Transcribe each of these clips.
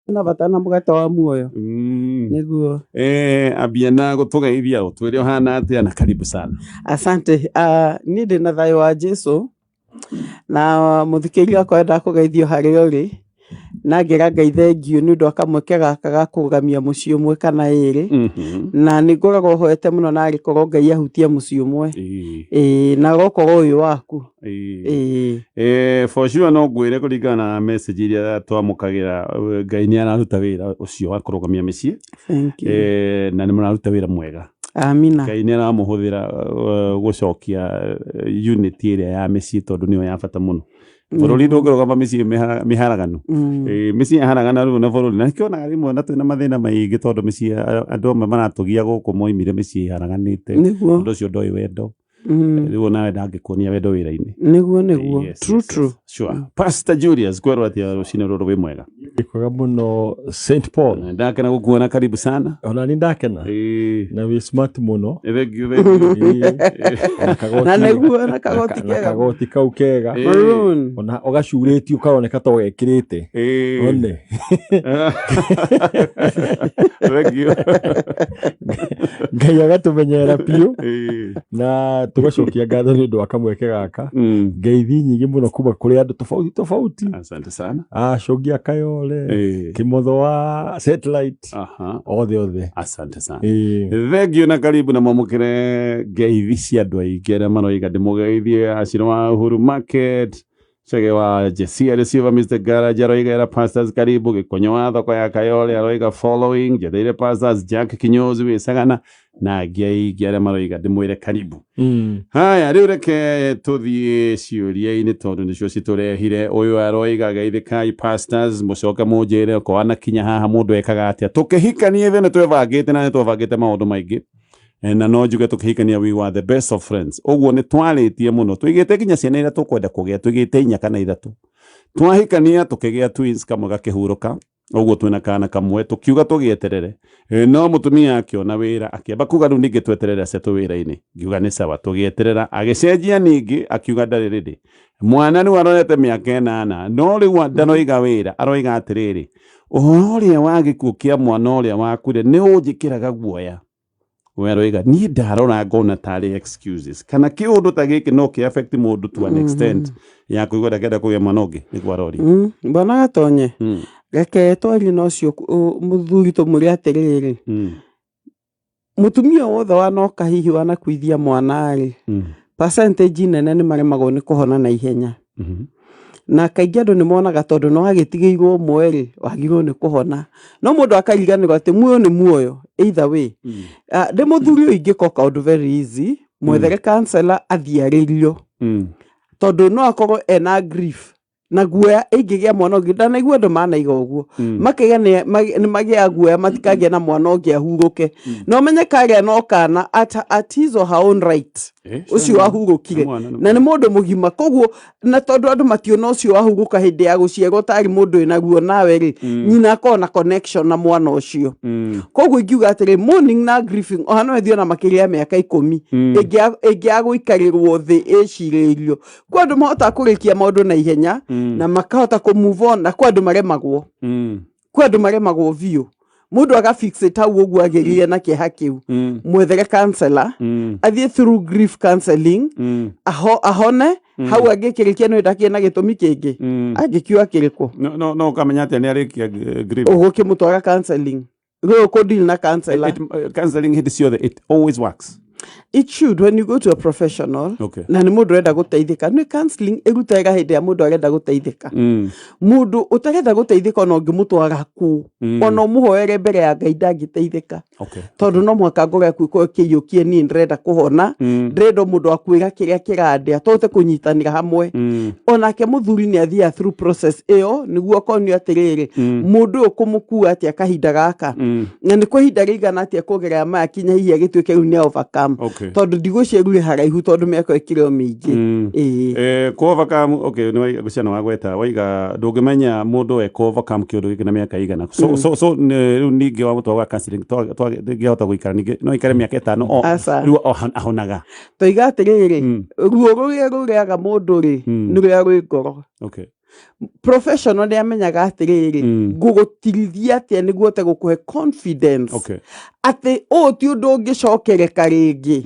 na batana mugate wa muoyo niguo ambia na gutugeithia utwire hana atia na karibu sana. Asante. Ni ndi na thayo wa Jesu na muthikiria kwenda kugeithio hari uri na ngira Ngai thengio ni ndu akamweke gaka gakugamia muciĩ umwe kana ĩrĩ na nĩ ngoragwo hoete muno na arikorwo Ngai ahutia muciĩ umwe na gokorwo uyu waku for sure no ngwire kuringana na message iria twamukagira Ngai ni araruta wira ucio wa kurugamia mĩciĩ. Na ni muraruta wira mwega. Amina. Ngai ni aramuhuthira gucokia unity iria ya mĩciĩ tondu niyo ya bata muno. Bururi ndungirugama mĩciĩ miharaganu. Mĩciĩ haragana ru na bururi na kiona rimwe na twina mathina maingi tondu mĩciĩ andu amwe maratugia guku moimire mĩciĩ haraganite. Undu ucio ndoi wendo. Riu nawe ndangikuonia wendo wira-ini. Niguo. True. Sure. Pastor Julius, kwerwo atia rucine ruru wi mwega. Ikoga muno St Paul. Ndakena gukuona, karibu sana. Ona ni ndakena. Na wi smart muno. Thank you. Na niguo na kagoti kega. Kagoti kau kega. Ona ogacurĩtio ukaroneka ta wekirite. One. Thank you. Ngai agatumenyera piu. Na tugacokia ngatho ni ndu akamweke gaka. Ngeithi nyingi muno kuma kuri andu tofauti. Asante sana. Shogia Kayole, Kimotho wa Satellite. Othe. Asante sana. Thank you na karibu na mwamukire ngeithi cia andu aingi aria maroiga ndimugeithie aciro wa Uhuru Market. Chege wa Jesia receiver Mr. Garage aroiga era pastors karibu Gikonyo wa thoko ya Kayole aroiga following jetheire pastors Jack Kinyozi we sagana na ngiai ngiaria maroiga ndimwire karibu. Haya riu reke tuthie ciuria-ini tondu nicio citurehire uyu aroiga geithikai pastors mucoke munjire ko anakinya haha mundu ekaga atia tukihikanie thene twebangite na twebangite maundu maingi na no njuge tukihikania we were the best of friends. Uguo ni twaritie muno twigite kinya ciana ira tukwenda kugia twigite 4 kana 3 twahikania tukigia twins kamwe gakihuruka. Uguo twina kana kamwe tukiuga tugieterere no mutumia akiona wira akiamba kuga ru ningi tweterere aceto wira-ini ngiuga ni sawa tugieterera agicenjia ningi akiuga ndari ridi mwana ni waronete miaka 8 no riu ndanoiga wira aroiga atiriri uhoro uria wagikuo kia mwana uria wakure ni unjikiraga guoya we aroiga ni ndarora ngona tari excuses kana kiundu ta giki no ki affect mundu to an extent ya kuigwa ndakenda kugia mwana ungi ni kwarori mbona gatonye gake twari no cio muthuri to muri atiriri mutumia wothe wanoka hihi wana kuithia mwana ari percentage nene ni maremagwo ni kuhona na ihenya na kaingĩ andu ni monaga tondu no agitigirwo mweri wagirwo ni kuhona no mundu akariganirwo ati muoyo ni muoyo either way. De muthuri ingiko kaundu very easy mwethere counselor athiaririo tondu no akorwo ena grief na guoya ingigia mwana ungi ndanaigua andu manaiga uguo makiga ni magia guoya matikagia na mwana ungi ahuruke no menye karia no kana at his or her own right ucio ahurukire na ni mundu mugima koguo na tondu andu mationa ucio ahuruka hindi ya guciarwo tari mundu ina guo nawe ri nyina akona connection na mwana ucio koguo ingiuga atiri mourning na grieving ohano ethio na makiria miaka 10 ingiaguikarirwo thi eciririo kwa andu mahota kurikia maundu na ihenya na makahota ku move on na kwa andu maremagwo kwa andu maremagwo view mundu aga fix it hau uguo agerie na kiha kiu mwethere counselor athie through grief counseling ahone hau agikirikia no ndakie na gitumi kingi angikiwa kiriko no kamenya ati ni arikia grief uguo kimutwara counseling go ko deal na counselor counseling hit it always works. It should when you go to a professional. Na ni mundu renda guteithika ni counseling irutaga hindi ya mundu arenda guteithika mundu utarenda guteithika no ngimutwara ku ono muhoere mbere ya Ngai ndangiteithika tondu no mwaka ngore kwiko kiyukie ni ndrenda kuhona ndrenda mundu akwira kiria kirande tote kunyitanira hamwe onake muthuri ni athia through process iyo niguo konio atiriri mundu ukumukua ati akahinda gaka na ni kuhinda rigana ati kugerera maya kinya hihi agituike ni overcome tondu ndigũciarire haraihu tondu miako ikiro mingi ko overcome ni guciana wagweta waiga ndungimenya mundu e ko overcome kiundu giki na miaka igana so riu ningi wa mutwa wa counseling ngihota guikara ningi no ikare miaka 5 riu ahonaga toiga atiriri ruo ruria ruriaga mundu ri ni ruria rwi ngoro professional amenyaga atiriri ngugutirithia atia niguo te gukuhe confidence ati ti undu ungicokereka ringi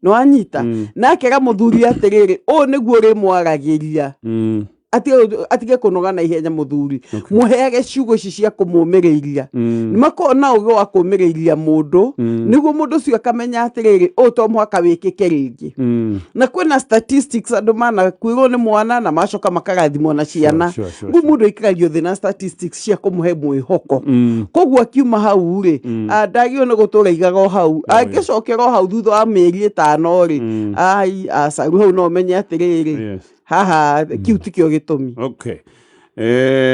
no anyita nake muthuri atiriri niguo rimwaragiria atige kunoga na ihenya muthuri muheage ciugo ici cia kumumiriria nimakona ugo wa kumiriria mundu niguo mundu cio akamenya atiriri to mwaka wikike ringi na kwina statistics andu mana kwirwo ni mwana na macoka makarathimwo na ciana ngu mundu ikarario thina statistics cia kumuhe mwihoko koguo akiuma hau ri ndagio ni gutura igago hau angicokera hau thutha wa mieri 5 ri asaru hau no menye atiriri haha kiuti kio gitumi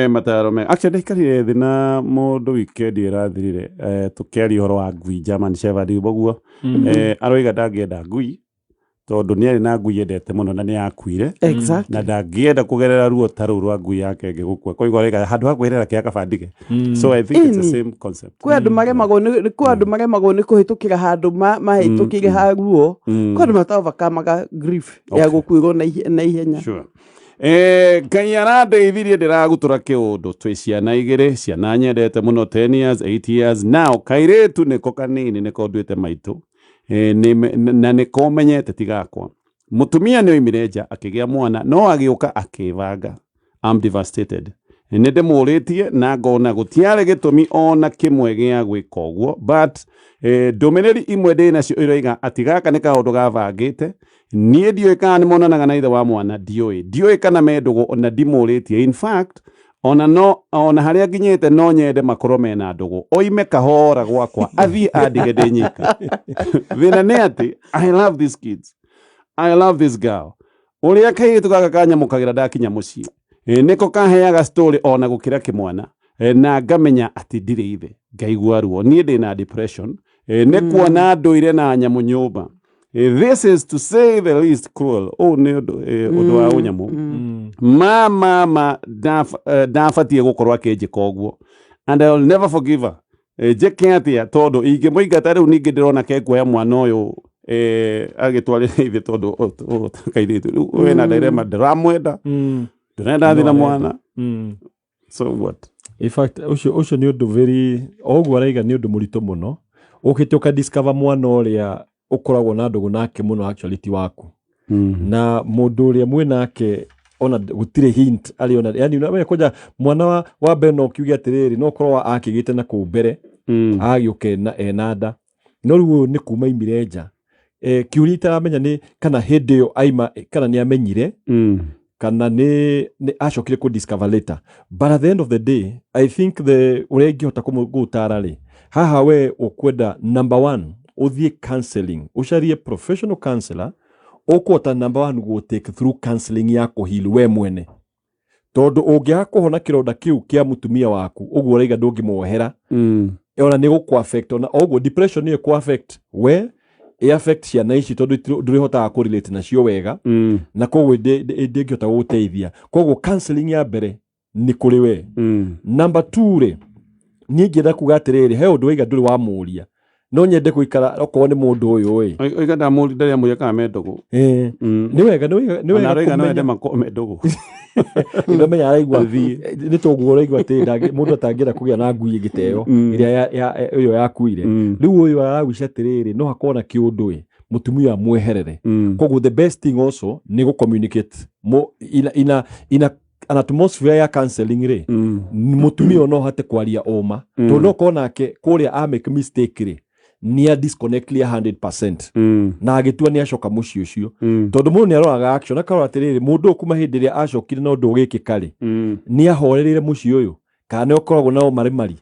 Mataaro actually karire thina mundu weekend irathirire tukiari horo wa ngui German Shepherd boguo aroiga ndagienda ngui tondu ni ari na ngui endete muno na ni akuire na ndagienda kugerera ruo taru rwa ngui yake ngigukua koigo rega handu hakwirera kia kabandige so I think it's the same concept kwa andu maremagwo ni kuhitukira handu mahitukire haruo kwa andu matavakamaga grief ya gukuirwo na ihenya Ngai arandeithirie ndiragutura kiundu twi ciana igiri ciana nyendete muno 10 years 8 years now kairetu niko kanini niko nduite maitu na niko menyete tigakwa mutumia ni oimireja akigia mwana no agiuka akivanga I'm devastated ninde muritie na ngona gutiare gitumi ona kimwe gia gwika uguo but domineri imwe ndina cio iroiga atigaka ni kaundu gavangite nie ndioi kana ni monanaga na ithe wa mwana ndioi kana mendugo ona ndimuritie in fact ona haria nginyete no nyende makoro mena ndugu oime kahora gwakwa athie andige ndinyika thina ni ati I love these kids I love this girl uria kaitu gaka kanyamukagira ndakinya mucii niko kaheaga story ona gukira kimwana na ngamenya ati ndire ithe ngaigua ruo nie ndina depression nikuona nduire na nyamu nyumba this is to say the least cruel ni undu wa unyamu mama dafatie gukorwa akinjika uguo and I will never forgive her jeke atia tondu ingimuingata riu ningi ndirona kekuoya mwana uyu agitwarire ithe tondu kairitu wena ndirema ndiramwenda ndurenda thina mwana so what in fact ucio ni undu very oguo araiga ni undu murito muno ukituka discover mwana uria ukoragwo na ndugu nake muno actually ti waku na mundu uria mwinake ona gutire hint aliona yani unawe koja mwana wa Beno kiugia atiriri no korwa akigite na ku mbere agiuke na enada no ruo ni kuma imireja kiurita amenya ni kana hede yo aima kana ni amenyire kana ni acokire ku discover later but at the end of the day I think the uregi hota kumugutara ri haha we ukwenda number 1 uthie counseling usharie professional counselor okota number 1 go take through counseling ya kuhili we mwene tondu ungia kuhona kironda kiu kia mutumia waku uguo raiga ndungi muohera ona ni guku affect ona oguo depression ni ku affect we affect ciana ici tondu ndurihota ku relate na cio wega na koguo ndingihota guteithia koguo counseling ya mbere ni kuri we number 2 ri ni ngienda kugatiriri he undu waiga nduri wa muria no nyende kuikara okwo ni mundu uyu oiga ndamuri ndaria muria kana mendogo ni wega na rega no ende makome ndogo ndo menya araigwa ni toguo araigwa ati mundu atangira kugia na ngui giteo iria ya uyo yakuire riu uyu arawisha tiriri no hakona kiundu mutumia mweherere koguo the best thing also ni go communicate ina an atmosphere ya counseling ri mutumia no hate kwaria oma to no kona ke kuria a make mistake ri ni disconnect 100% na agitua ni acoka muci ucio tondu mundu ni aroaga action akaro atiriri mundu kuma hindi ria acokire no ndugikika ri ni ahorerire muci uyu kana okoragwo nao mari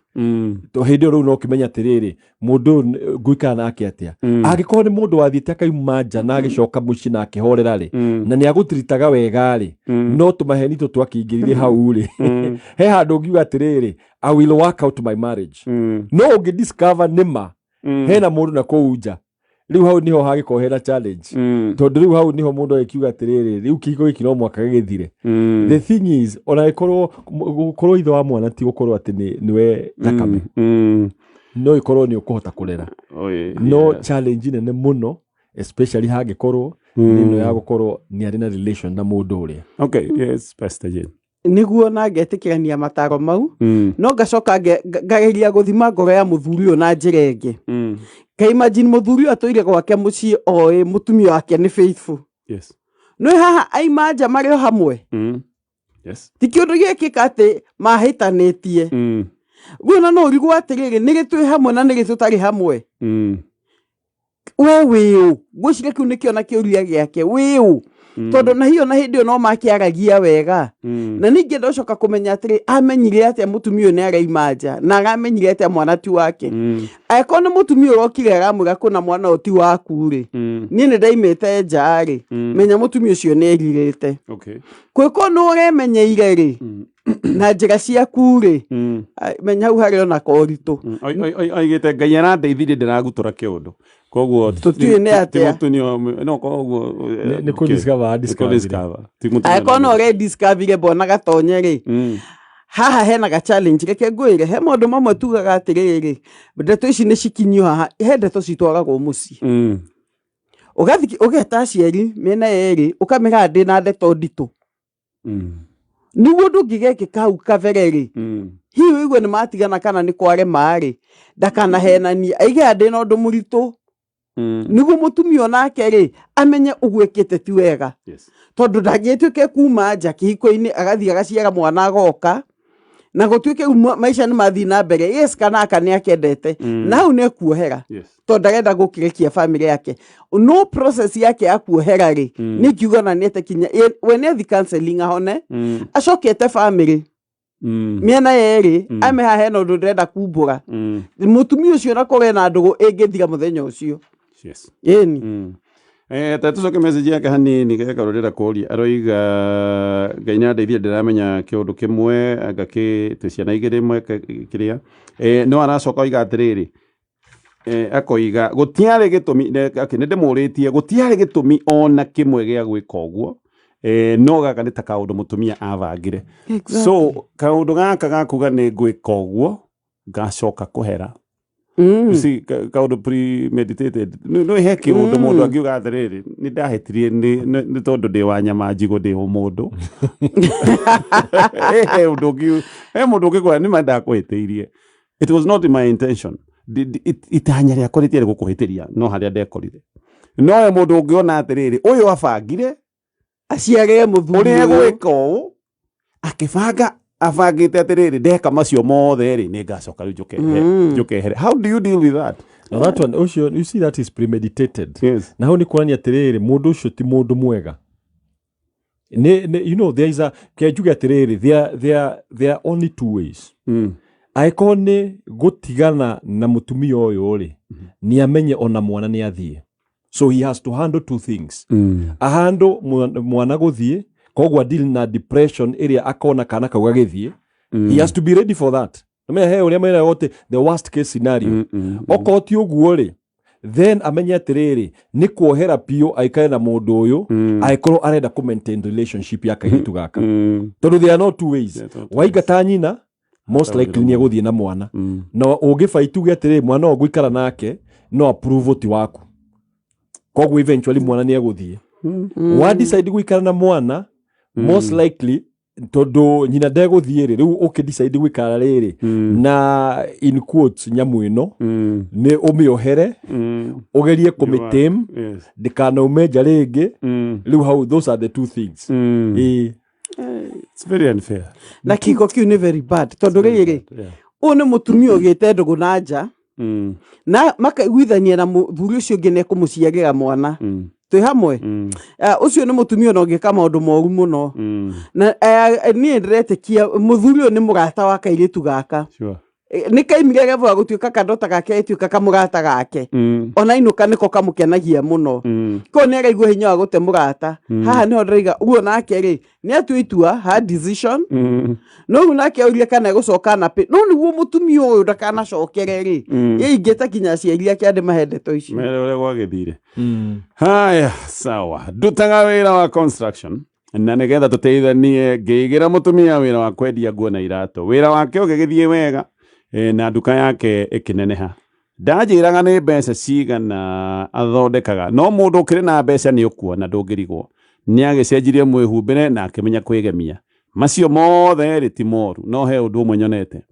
to hindi ru no kimenya atiriri mundu nguikana nake atia agikorwo ni mundu wathiite akaima nja na agicoka muci na akihorera ri na ni agutiritaga wega ri no tumaheni tu twakingirire hau ri he handu ngiuga atiriri I will work out my marriage no ungi discover nima hena mundu na kuunja riu hau niho hagikohera challenge tondu riu hau niho mundu akiuga atiriri riu kigo gikiro mwaka githire the thing is ona ikorwo ithe wa mwana ti gukorwo ati niwe thakame no ikorwo ni ukuhota kurera no challenge nene muno especially hagikorwo nino ya gukorwo ni ari na relation na mundu uria okay yes Pastor Jane niguo na ngetikirania Mataaro mau no ngacoka ngageria guthima ngoro ya muthuri o na njira ingi ka imagine muthuri atoire gwake mucii oe mutumia wake ni faithful yes no haha aimanja mario hamwe yes ti kiundu gikika ati mahitanitie guona no rigwa atiriri nigitwi hamwe na nigitutari hamwe we wiu gwicire kiu nikio na kiuria giake wiu tondu na hiyo na hindi no makiaragia wega na ningi ndocoka kumenya atiri amenyire ate mutumia ni araimanja na aramenyire ate mwana ti wake aikona mutumia urokire aramwiga kuna mwana oti waku ri ni ndaimite njari menya mutumia ucio ni eririte okay kwiko no uremenyeire ri na njira ciaku ri menya hau hari ona koritu oigite Ngai arandeithirie ndiragutura kiundu koguo tutue ne atia no koguo ni ku discover aikona ore discover bona gatonye ri haha hena ga challenge reke ngwire he mundu mamwe tugaga atiriri ndeto ici ni cikinyio haha he ndeto citwaragwo muci ugathi ugeta aciari mena eri ukamira ndi na ndeto nditu niguo ndungigekika hau kavereri hiyo igwe ni matigana kana ni kware mari ndakana henani aige ndi no ndu muritu niguo mutumia onake ri amenye ugwikite ti wega tondu ndagituke kuma nja kihiko-ini agathii agaciara mwana agoka na gutuike maisha ni mathi na mbere yes kana akani akendete na hau ne kuohera tondu arenda gukirekia family yake no process yake ya kuohera ri ni kiugo na nete kinya when the counseling ahone acokete family miena yeri ame hahe no ndurenda kumbura mutumia ucio na kore na ndugu ingithira muthenya ucio yes yeni tatucoke message yake hanini gakarorera kuria aroiga Ngai ndeithia ndiramenya kiundu kimwe agaki ciana igiri imwe kiria no aracoka oiga atiriri akoiga gutiare gitumi ndimuritie gutiare gitumi ona kimwe gia gwika uguo no gaka ni ta kaundu mutumia avangire so kaundu gaka gakuga ni gwika uguo gacoka kuhera see kaundu premeditated no he kiundu mundu angiuga atiriri ni ndahetirie ni tondu ndi wa nyama njigo ndi mundu mundu ngikora ni mandakwitirie it was not my intention itanya ria korite gukuhitiria no haria ndekorire no mundu ungiona atiriri uyu afangire aciare muthuri uria gwika uu akibanga afangite atiriri ndeka macio mothe ri ni ngacoka njukehere how do you deal with that? Now that one you see that is premeditated. Yes. Na hau ni kuania atiriri mundu ucio ti mundu mwega you know there is a kejuga atiriri there are only two ways aikone gutigana na mutumia uyu ri ni amenye ona mwana ni athie so he has to handle two things handle mwana guthie kogwa deal na depression area akona kana kauga githie he has to be ready for that no me he uria mera wote the worst case scenario okoti uguo ri then amenye atiriri ni kuohera pio aikare na mundu uyu aikoro arenda ku maintain relationship yake hitu gaka tondu there are no two ways waigata nyina most likely ni eguthie na mwana no ugifaitu gyatiriri mwana ogwikara nake no approve ti waku kogwa eventually mwana ni eguthie wa decide gwikara na mwana most likely tondu nyina ndeguthie ri riu ukidecide gwikara riri na in quotes nyamu ino ni umiohere ugerie kumitem ndikana umeja ringi riu how those are the two things it's very unfair na kiko kiu ni very bad tondu riri une mutumia ugite ndugu na nja na makaiguithania na muthuri ucio ngi ne kumuciagira mwana twi hamwe ucio ni mutumia no ngika maundu moru muno na ni ndiretekia muthuri ni mugata wa kairitu gaka sure ni kaimire gevo gutuika kadota gake ituika kamugata gake ona inuka niko kamukenagia muno ko ne raigua hinya wa gute mugata haha ni ndiriga uguo nake ri ni atuitua ha decision no nake uria kana gucoka na pe no niguo mutumia uyu ndakana cokere ri ingeta kinya ciaria kiande mahendeto ici mere ule gwagithire haya sawa ndutaga wira wa construction na nigetha tuteithanie ngigira mutumia wira wa kwendia nguo na irato wira wake ugigithie wega na nduka yake ikineneha ndajiraga ni mbeca cigana athondekaga no mundu ukiri na mbeca ni ukuona ndungirigwo ni agicenjirie mwihumbire na akimenya kwigemia macio mothe rĩ ti moru no he ũndũ ũmwe nyonete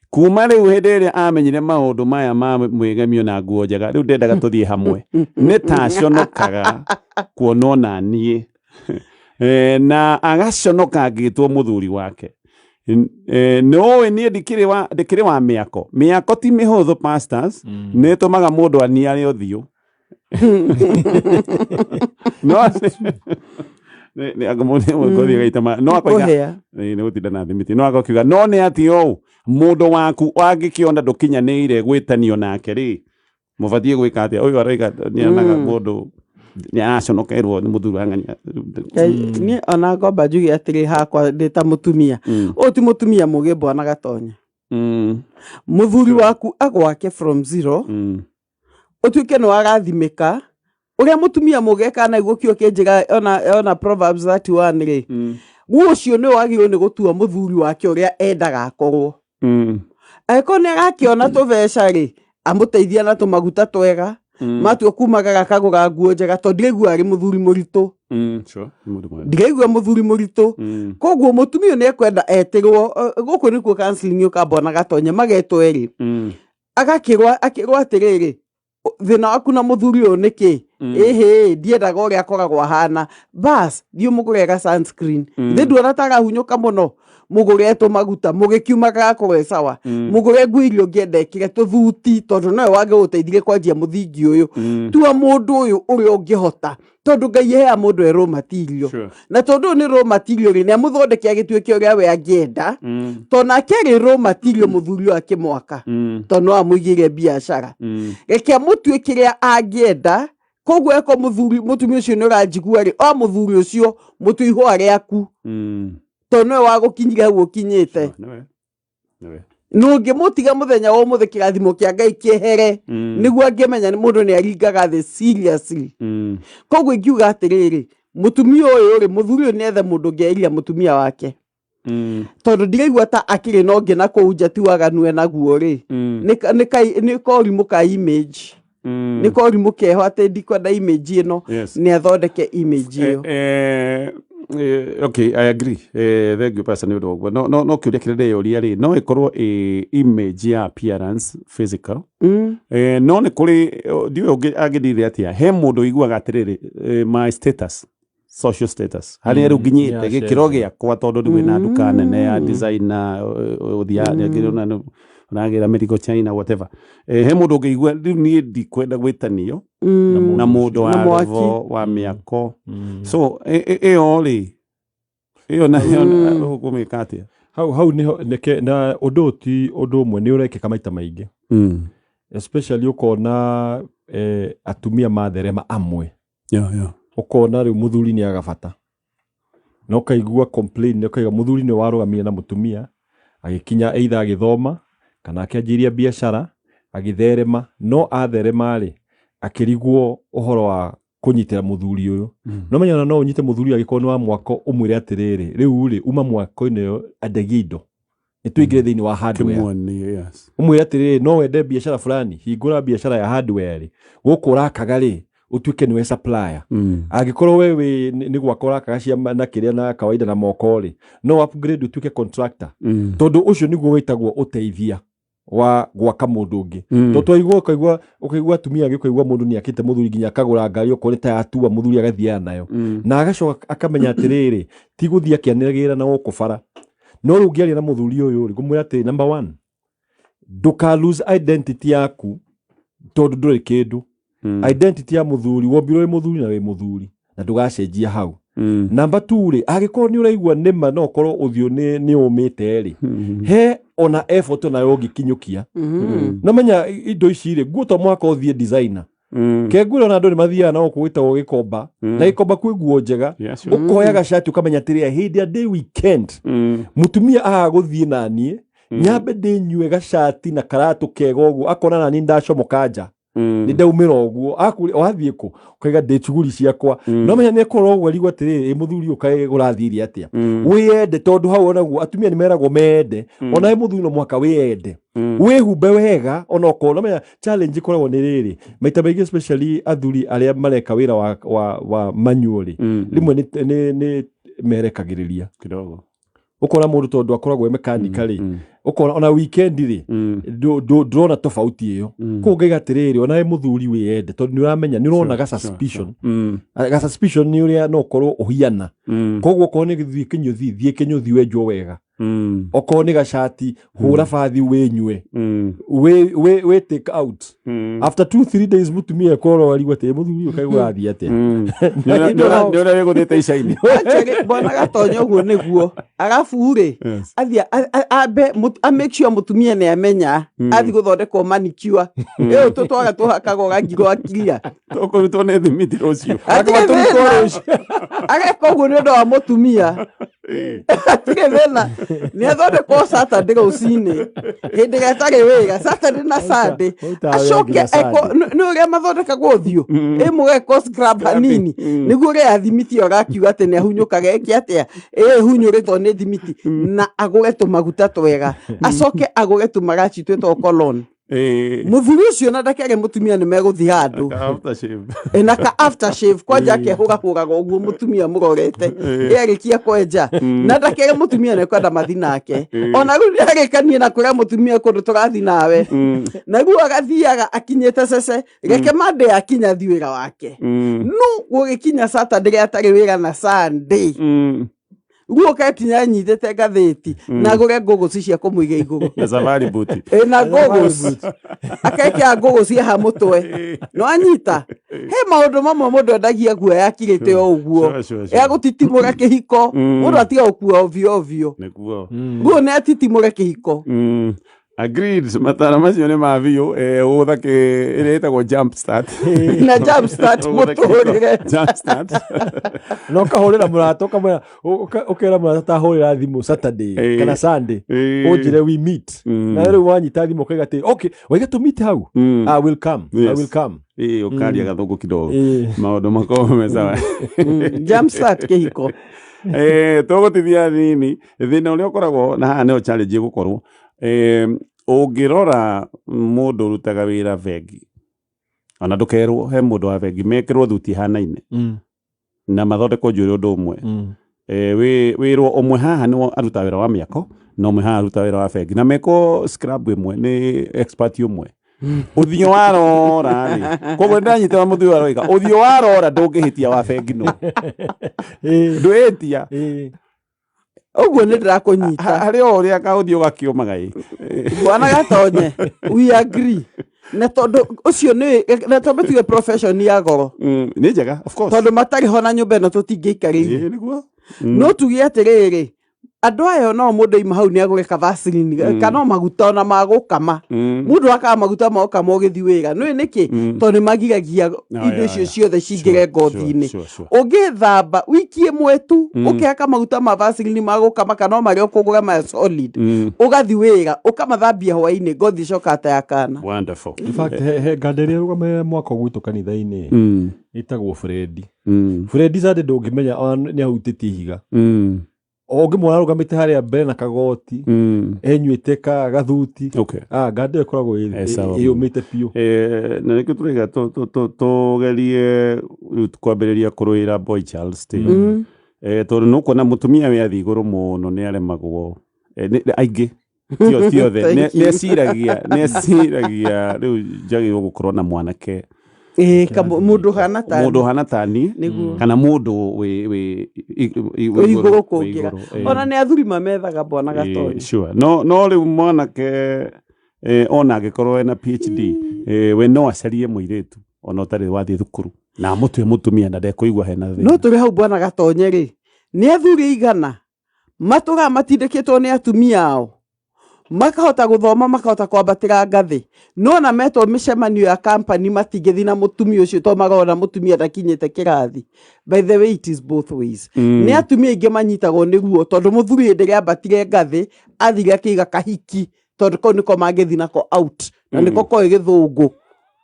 kuma rĩu hĩndĩ ĩrĩa amenyire maũndũ maya ma mwĩgemio na nguo njega rĩu ndendaga tũthiĩ hamwe nĩ ta aconokaga kuonwo na niĩ na agaconoka angĩtwo mũthuri wake nĩũĩ niĩ ndikĩrĩ wa mĩako ti mĩhũthũ pastors nĩ ĩtũmaga mũndũ aniare ũthiũ no nĩ atĩ ũũ mũndũ waku angĩkĩona ndũkinyanĩire gwĩtanio nake rĩ mũbatiĩ gwĩka atĩa ũyũ aroiga nĩanaga mũndũ nĩaraconokerwo nĩ mũthuri wa ng'ania niĩ ona ngomba njuge atĩrĩ hakwa ndĩ ta mũtumia ũyũ ti mũtumia mũgĩ Bwana Gatonya mũthuri waku agwake from zero ũtuĩke nĩ warathimĩka ũrĩa mũtumia mũgĩ kana igũkio kĩnjĩra ona Proverbs 31 rĩ ũcio nĩ wagĩrĩirwo nĩ gũtua mũthuri wake ũrĩa endaga akorwo angĩkorwo nĩ arakĩona tũbeca rĩ amũteithia na tũmaguta twega matua kumagaga kagũra nguo njega tondũ ndiraigua arĩ mũthuri mũritũ ndiraigua mũthuri mũritũ koguo mũtumia nĩ ekwenda etĩrwo gũkũ nĩkuo counseling ũka Bwana Gatonya magetwo erĩ akĩrwo atĩrĩrĩ thĩna waku na mũthuri ũyũ nĩkĩ ndiendaga ũrĩa akoragwo ahana bas thiĩ mũgũrega sunscreen ithe nduona ta arahunyũka mũno mũgũre tũmaguta mũgĩkiumaga kũrĩ sawa mũgũre nguo iria ũngĩendekire tũthuti tondũ nowe wangĩgũteithire kwanjia mũthingi ũyũ tua mũndũ ũyũ ũrĩa ũngĩhota tondũ Ngai hea mũndũ raw material na tondũ nĩ raw material nĩ amũthondeke agĩtuĩke ũrĩa we angĩenda tondũ nake arĩ raw material mũthuri wake mwaka tondũ no amũigĩre biacara reke mũtue kĩrĩa angĩenda koguo eko mũtumia ũcio nĩ ũranjigua rĩ o mũthuri ũcio mũtue ihũa rĩaku tondũ nĩwe wagũkinyire hau ũkinyĩte nũngĩmũtiga mũthenya wa ũmũthĩ kĩrathimo kĩa Ngai kĩehere nĩguo angĩmenya nĩ mũndũ nĩ aringaga thĩ seriously koguo ingiuga atĩrĩrĩ mũtumia ũyũ rĩ mũthuri ũyũ nĩ ethe mũndũ ũngĩairia mũtumia wake tondũ ndiraigua ta akĩrĩ na ũngĩ na kũu nja ti waganu enaguo rĩ nĩ korimũ ka image nĩ korimũ keho atĩ ndikwenda image ĩno nĩ athondeke image ĩyo okay, I agree. Thank you, Pastor Nyodo. No kiuria kirede uria ri no ikorwo image ya appearance physical. No ni kuri ndiwe agithire atia he mundu iguaga atiriri my status social status hari ru nginyite gikiro giakwa tondu ndi wina nduka nene ya designer uthia ngirona nagira medical China whatever he mundu ngigua riu ni ndikwenda gwitanio na mundu wa revo wa miako so ri iyo na kumikatia hau niho neke na odoti odumwe ni urekeka maita maingi especially ukona atumia matherema amwe ukona riu muthuri ni agabata no kaigua complain no kaiga muthuri ni warugamia na mutumia agikinya either agithoma kana akianjiria biashara agitherema no atherema ri akirigwo uhoro wa kunyitira muthuri uyu no menyana no unyite muthuri agikorwo wa mwako umwire atiriri riu ri uma mwako ino adegido nitwigire thiini wa hardware umwire atiriri no wende biashara fulani hingura biashara ya hardware gukura kagari utuike niwe supplier agikorwo wewe ni gwakora kagacia na kiria na kawaida na moko ri no upgrade utuike contractor tondu ucio niguo witagwo uteithia wa gwaka mundu ungi to ukaigua tumia agikaigua mundu ni akite muthuri ginya akagura ngari ukore ta atua muthuri agathia nayo na agacoka akamenya atiriri ti guthia kianiragira na ukubara no rungiaria na muthuri uyu ri gumwira ati number 1 nduka lose identity yaku tondu nduri kindu identity ya muthuri wombirwo muthuri na we muthuri na ndugacenjia hau number 2 ri agikorwo ni uraigua nima no korwo uthio ni umite ri he ona effort na yogi kinyukia na menya indo ici ri guto mwaka uthie designer kegwira na ndori mathia na okuita ugikomba na ikomba kwi guo njega ukoyaga shati ukamenya tiria hindi a day weekend mutumia agaguthie nanii nyambe ndinyue gashati na karatu kega uguo akona nani ndacomoka nja ni ndaumira uguo wathie ku ukaiga ndechuguri ciakwa no menya ne korwo werigwa atiriri muthuri ukae gurathiria atia wiyende tondu hau onaguo atumia ni meragwo mende ona muthuri no mwaka wiyende wihumbe wega ona uko no menya challenge korwo ni riri maita maingi especially athuri aria mareka wira wa manually rimwe ni merekagiriria kidogo ukora mundu tondu akoragwo mechanically ukora ona weekend ri ndona tofauti iyo kungiga tiriri ona we muthuri wiyende tondu ni uramenya ni urona ga suspicion ni uria no korwo uhiana kogwo ko ni githii kinyuthi wenjwo wega oko ni gashati hura fathi wenywe we take out after 2-3 days Mutumia koro ali gwate muthuri ukaigwa athi ate ndio na gutete icaini bona gatonyo guo niguo agafu ri athia make sure Mutumia ni amenya athi guthondekwo manicure iyo tutwaga tuhakago gangiro akiria tokurutwo ni thimiti rucio ageko guo ni ndo wa Mutumia atige thena ni athondekwo Saturday rucini hindi gatari wega Saturday na Sunday acoke eko ni uria mathondekagwo thio imugeko scrub hanini niguo ria athimithio gakiuga ati ni ahunyukaga eki atia hunyoretwo ni thimiti na agure tumaguta twega acoke agure tumagaci twetwo cologne muthuri ucio na ndakere Mutumia ni meguthi handu enaka aftershave kwanja kehuraga uguo Mutumia murorete erikia kwenja na ndakere Mutumia ne kwenda mathi nake ona ru ndarikanie na kuria Mutumia kundu turathi nawe naguo agathiaga akinyete cece reke mande akinya thiwira wake no gugikinya Saturday atari wira na Sunday guo ketinya nyithete gatheti na gure ngogoci cia kumuiga iguru na safari buti na ngogoci akaikia ngogoci ha mutwe no anyita he maundu mamwe mundu endagia guo yakirite o uguo gutitimura kihiko mundu atiga ukua ovyo guo ne atitimura kihiko agreed Mataaro macio ni mabiu uthake iretagwo jump start na jump start muturire jump start no kahurira murato kamwe ukera murata hurira thimu Saturday kana Sunday ujire we meet na riu wanyita thimu kaiga ati okay waiga to meet how I will come ukaria gathungu kidogo maundu makao mesawa jump start kihiko tugutithia nini thina uria ukoragwo na haha neo challenge gukorwo ungirora mundu rutaga wira vengi ona ndukerwo he mundu wa vengi mekirwo thuti hanaine na mathondeko njuri undu umwe wirwo umwe haha ni aruta wira wa miako na umwe haha aruta wira wa vengi na meko scrub imwe ni expert umwe uthio warora ri koguo ndanyita muthio waroiga uthio warora ndungihitia wa vengi no ndwetia uguo ni ndirakunyita hari uria kauthio gakiumaga bwana gatonye we agree na tondu ucio ni na tondu tuge profession ya goro ni njega of course tondu matari hona nyumba no tutingeikarire niguo no tugie atiriri andu ayo no mundu ima hau ni agure kavaseline kana maguta na magukama mundu aka maguta magukama ugithi wira no niki tondu magiragia indo icio ciothe cingire ngothi-ini ugithamba wiki imwe tu ukiaka maguta ma vaseline magukama kana mari ukugura ma solid ugathi wira ukamathambia hwaini ngothi coka ya kana wonderful in fact he gadere rugame mwako gwitu kanitha-ini itagwo Fredi zade ndungimenya ni ahutiti higa oge mwana rugamite haria mbere na kagoti enyuite ka gathuti gande ikoragwo iyumite piu na nikio turiga tugerie kwambiriria kuruira boy child stay tondu nuko na Mutumia we athi iguru muno ni aremagwo aingi tio the ne siragia riu njagirwo gukorwo na mwanake mundu hana tani kana mundu we iguru kungira ona ni athuri mamethaga bwana gatonyi sure no riu mwanake ona agikorwo ena PhD we no acarie muiritu ona utari wathi thukuru na mutwe Mutumia na ndekuigwa hena thina no turi hau bwana gatonye ri ni athuri igana matuga matindikitwo ni atumia ao makahota guthoma makahota kwambatira ngathi no na metwo micemanio ya company matingithi na Mutumia ucio to magona Mutumia ndakinyite kirathi by the way it is both ways ni atumia ingi manyitagwo niguo tondu muthuri ndire ambatire ngathi athire akiga kahiki tondu ko niko mangithi nako out na niko ko igithungu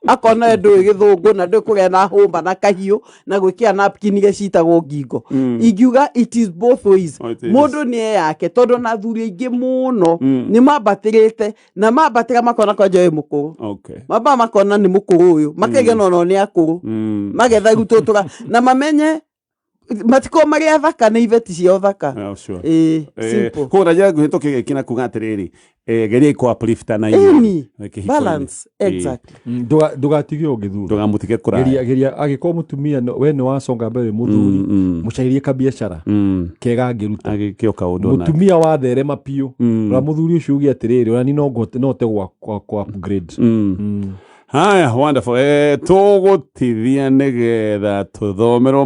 akona ndu igithungu na ndu kuria na humba na kahiu na gwikia napkin iria citagwo ngingo ingiuga it is both ways mundu ni yake tondu na thuri ingi muno ni mambatirite na mambatira makona kwa joe mukuru maba makona ni mukuru uyu makege no ni akuru magetha gututura na mamenye matiko maria thaka nĩ iveti cia thaka simple kora jagu hitoke kina kugatiriri geria ko uplift na balance exactly ndugatige ũgĩthura ndugamutige kũraya geria agĩkorwo mũtumia we nĩ waconga mbere mũthuri mũcairie kabiacara kega ngĩruta agĩkĩoka ũndũ na mũtumia watherema piũ ra mũthuri ũcio ugi atiriri ona ni no te kwa upgrade haya wonderful tũgũtithia nĩgetha tũthomerwo